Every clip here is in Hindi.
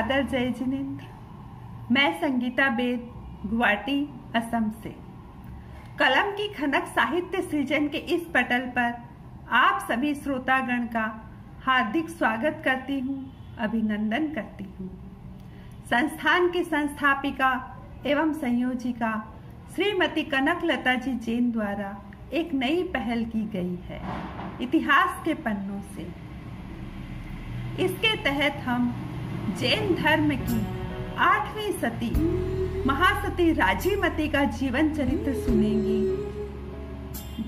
सादर जय जिनेंद्र। मैं संगीता बेद, गुवाहाटी, असम से। कलम की खनक साहित्य सृजन के इस पटल पर आप सभी श्रोतागण का हार्दिक स्वागत करती हूँ, अभिनंदन करती हूँ। संस्थान की संस्थापिका एवं संयोजिका श्रीमती कनकलता जी जैन द्वारा एक नई पहल की गई है, इतिहास के पन्नों से। इसके तहत हम जैन धर्म की 8वीं सती महासती राजीमती का जीवन चरित्र सुनेंगे,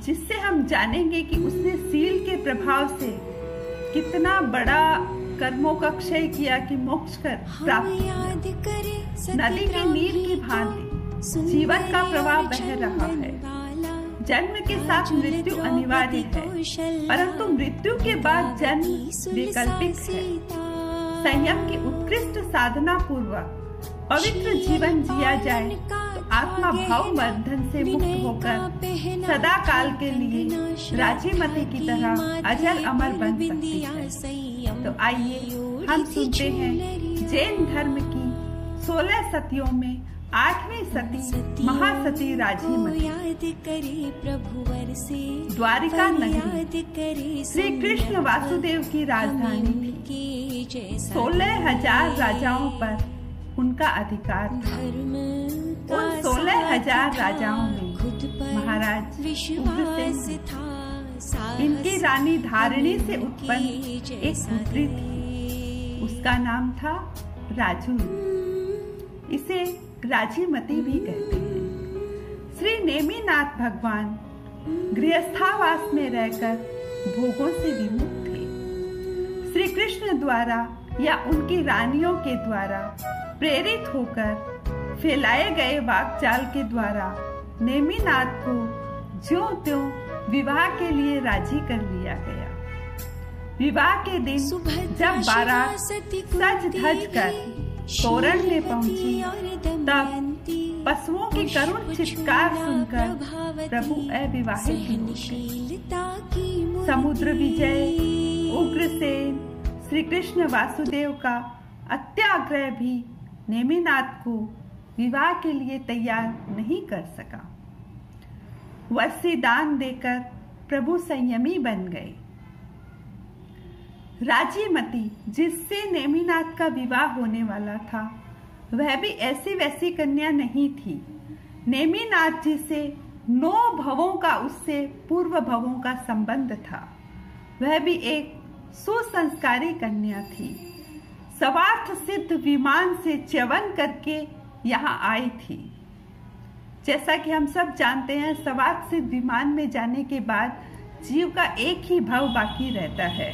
जिससे हम जानेंगे कि उसने सील के प्रभाव से कितना बड़ा कर्मों का क्षय किया कि मोक्ष कर प्राप्त। नदी की नीर की भांति जीवन का प्रवाह बह रहा है। जन्म के साथ मृत्यु अनिवार्य है, परंतु मृत्यु के बाद जन्म वैकल्पिक है। संयम की उत्कृष्ट साधना पूर्वक पवित्र जीवन जिया जाए तो आत्मा भाव बंधन से मुक्त होकर सदा काल के लिए राजीमती की तरह अजर अमर बन सकती है। तो आइए हम सुनते हैं जैन धर्म की 16 सतियों में 8वीं सती महासती राजीमती। द्वारिका नगरी श्री कृष्ण वासुदेव की राजधानी थी। 16,000 राजाओं पर उनका अधिकार था। उन 16,000 राजाओं में महाराज उग्रसेन, इनकी रानी धारिणी से उत्पन्न एक पुत्री थी। उसका नाम था राजुल। इसे राजीमती भी कहते हैं। श्री नेमिनाथ भगवान गृहस्थावास में रहकर भोगों से विमुक्त थे। श्री कृष्ण द्वारा या उनकी रानियों के द्वारा प्रेरित होकर फैलाए गए वाक्चाल के द्वारा नेमिनाथ को ज्यों त्यों विवाह के लिए राजी कर लिया गया। विवाह के दिन जब बारात सज धज कर तोरण में पहुंची, तब पशुओं की करुण चित्कार सुनकर प्रभु अविवाहित हो गए। समुद्र विजय उग्रसेन श्री कृष्ण वासुदेव का अत्याग्रह भी नेमिनाथ को विवाह के लिए तैयार नहीं कर सका। वसी दान देकर प्रभु संयमी बन गए। राजीमती, जिससे नेमिनाथ का विवाह होने वाला था, वह भी ऐसी वैसी कन्या नहीं थी। नेमिनाथ जी से 9 भवों का उससे पूर्व भवों का संबंध था। वह भी एक सुसंस्कारी कन्या थी। स्वार्थ सिद्ध विमान से च्यवन करके यहाँ आई थी। जैसा कि हम सब जानते हैं, स्वार्थ सिद्ध विमान में जाने के बाद जीव का एक ही भव बाकी रहता है,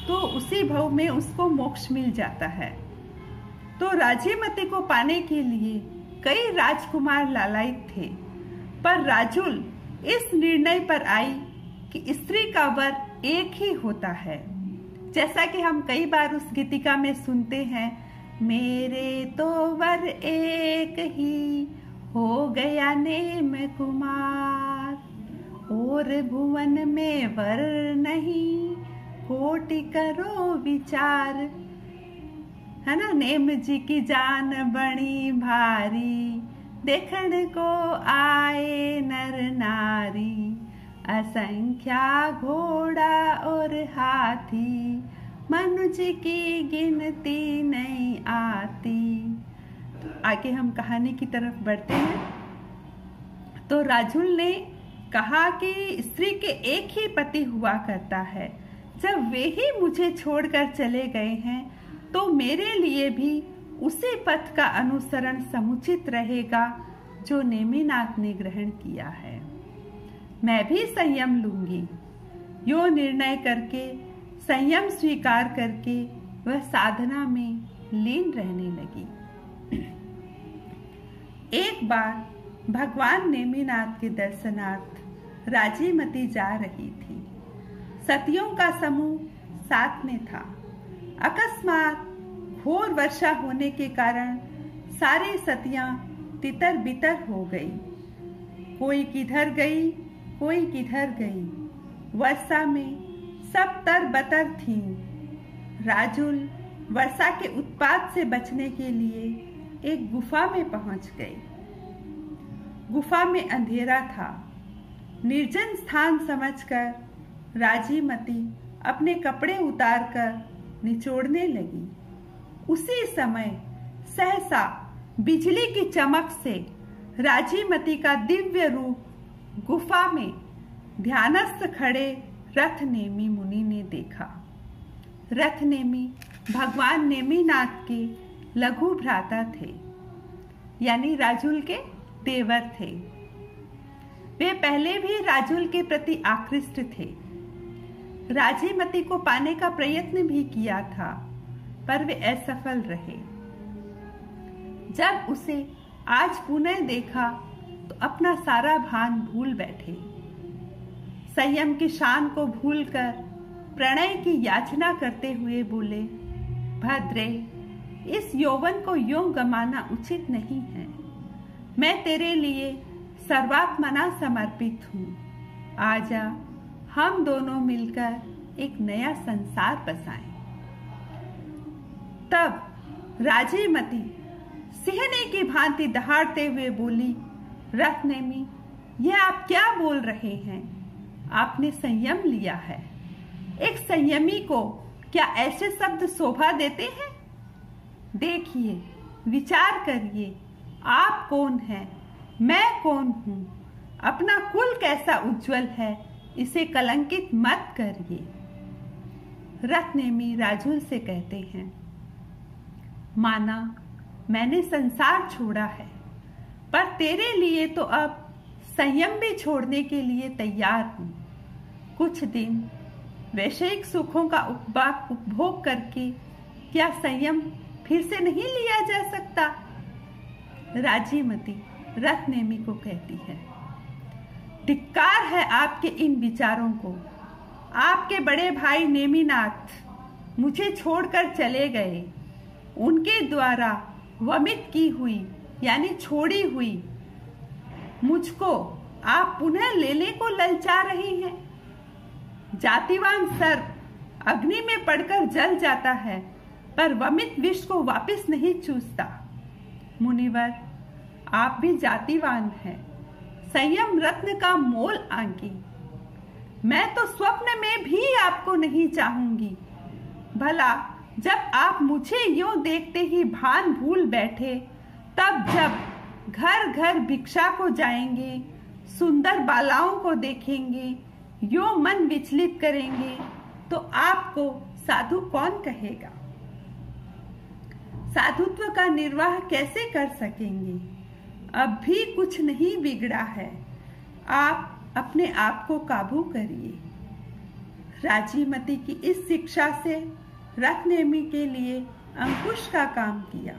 तो उसी भव में उसको मोक्ष मिल जाता है। तो राजीमती को पाने के लिए कई राजकुमार लालायित थे, पर राजुल इस निर्णय पर आई कि स्त्री का वर एक ही होता है। जैसा कि हम कई बार उस गीतिका में सुनते हैं, मेरे तो वर एक ही हो गया नेम कुमार, और भुवन में वर नहीं कोटि करो विचार। है ना, नेम जी की जान बड़ी भारी, देखने को आए नर नारी, असंख्या घोड़ा और हाथी, मनुष्य की गिनती नहीं आती। तो आगे हम कहानी की तरफ बढ़ते हैं। तो राजुल ने कहा कि स्त्री के एक ही पति हुआ करता है। जब वे ही मुझे छोड़कर चले गए हैं, तो मेरे लिए भी उसी पथ का अनुसरण समुचित रहेगा जो नेमिनाथ ने ग्रहण किया है। मैं भी संयम लूंगी। यो निर्णय करके, संयम स्वीकार करके वह साधना में लीन रहने लगी। एक बार भगवान नेमिनाथ के दर्शनार्थ राजीमती जा रही थी। सतियों का समूह साथ में था। अकस्मात घोर वर्षा होने के कारण सारी सतियां तितर बितर हो गई। कोई किधर गई, कोई किधर गई। वर्षा में सब तरबतर थीं। राजुल वर्षा के उत्पात से बचने के लिए एक गुफा में पहुंच गए। गुफा में अंधेरा था। निर्जन स्थान समझकर राजीमती अपने कपड़े उतारकर निचोड़ने लगी। उसी समय सहसा बिजली की चमक से राजीमती का दिव्य रूप गुफा में ध्यानस्थ खड़े रथनेमी मुनि ने देखा। रथनेमी भगवान नेमिनाथ के लघु भ्राता थे, यानी राजुल के देवर थे। वे पहले भी राजुल के प्रति आकृष्ट थे। राजीमती को पाने का प्रयत्न भी किया था, पर वे असफल रहे। जब उसे आज पुनः देखा तो अपना सारा भान भूल बैठे। संयम की शान को भूलकर प्रणय की याचना करते हुए बोले, भद्रे, इस यौवन को यूं गमाना उचित नहीं है। मैं तेरे लिए सर्वात्मना समर्पित हूँ। आजा, हम दोनों मिलकर एक नया संसार बसाएं। तब राजीमती सिंहनी की भांति दहाड़ते हुए बोली, रथनेमी, यह आप क्या बोल रहे हैं? आपने संयम लिया है। एक संयमी को क्या ऐसे शब्द शोभा देते हैं? देखिए, विचार करिए, आप कौन हैं, मैं कौन हूं, अपना कुल कैसा उज्जवल है, इसे कलंकित मत करिए। रथनेमी राजुल से कहते हैं, माना मैंने संसार छोड़ा है, पर तेरे लिए तो अब संयम भी छोड़ने के लिए तैयार हूं। कुछ दिन वैश्विक सुखों का उपभोग करके क्या संयम फिर से नहीं लिया जा सकता? राजीमती रथनेमी को कहती है, धिक्कार है आपके इन विचारों को। आपके बड़े भाई नेमिनाथ मुझे छोड़कर चले गए। उनके द्वारा वमित की हुई, यानी छोड़ी हुई मुझको आप पुनः लेने को ललचा रही हैं। जातिवान सर्प अग्नि में पड़कर जल जाता है, पर वमित विष को वापस नहीं चूसता। मुनिवर, आप भी जातिवान हैं। संयम रत्न का मोल आंकी। मैं तो स्वप्न में भी आपको नहीं चाहूंगी। भला जब आप मुझे यूं देखते ही भान भूल बैठे, तब जब घर घर भिक्षा को जाएंगे, सुंदर बालाओं को देखेंगे, यूं मन विचलित करेंगे, तो आपको साधु कौन कहेगा? साधुत्व का निर्वाह कैसे कर सकेंगे? अब भी कुछ नहीं बिगड़ा है। आप अपने आप को काबू करिए। राजीमती की इस शिक्षा से रथनेमी के लिए अंकुश का काम किया।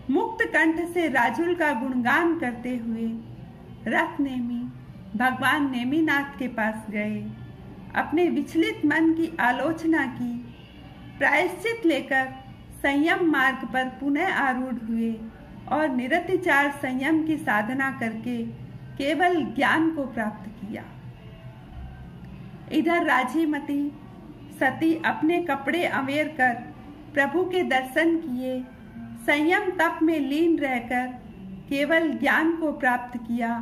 मुक्त कंठ से राजुल का गुणगान करते हुए रथनेमी भगवान नेमिनाथ के पास गए, अपने विचलित मन की आलोचना की, प्रायश्चित लेकर संयम मार्ग पर पुनः आरूढ़ हुए और निरतिचार संयम की साधना करके केवल ज्ञान को प्राप्त किया। इधर राजीमती सती अपने कपड़े अवेर कर प्रभु के दर्शन किए, संयम तप में लीन रहकर केवल ज्ञान को प्राप्त किया।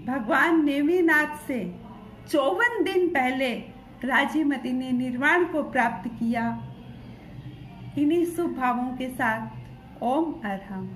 भगवान नेमिनाथ से 54 दिन पहले राजीमती ने निर्वाण को प्राप्त किया। इन्हीं शुभ भावों के साथ ओम अरहम।